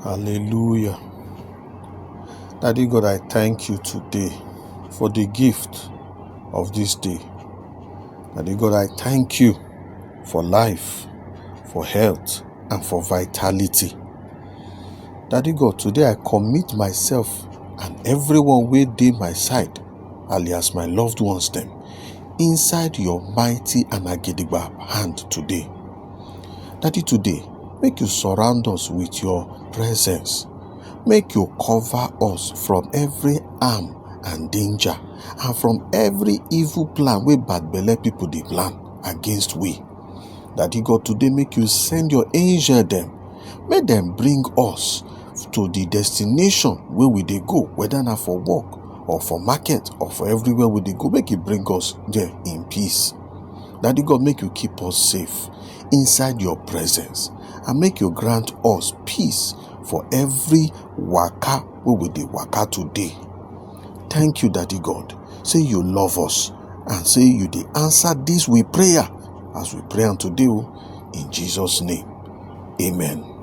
Hallelujah. Daddy God, I thank you today for the gift of this day. Daddy God, I thank you for life, for health, and for vitality. Daddy God, today I commit myself and everyone wey dey my side, alias my loved ones them, inside your mighty and agidigba hand today. Daddy, today, make you surround us with your presence. Make you cover us from every harm and danger, and from every evil plan wey bad belle people dey plan against we. Daddy God, today make you send your angel them. Make them bring us to the destination where we dey go, whether na for work or for market or for everywhere we dey go. Make you bring us there in peace. Daddy God, make you keep us safe inside your presence, and make you grant us peace for every waka wey we dey waka today. Thank you, Daddy God. Say you love us, and say you dey answer this we prayer as we pray unto today in Jesus' name. Amen.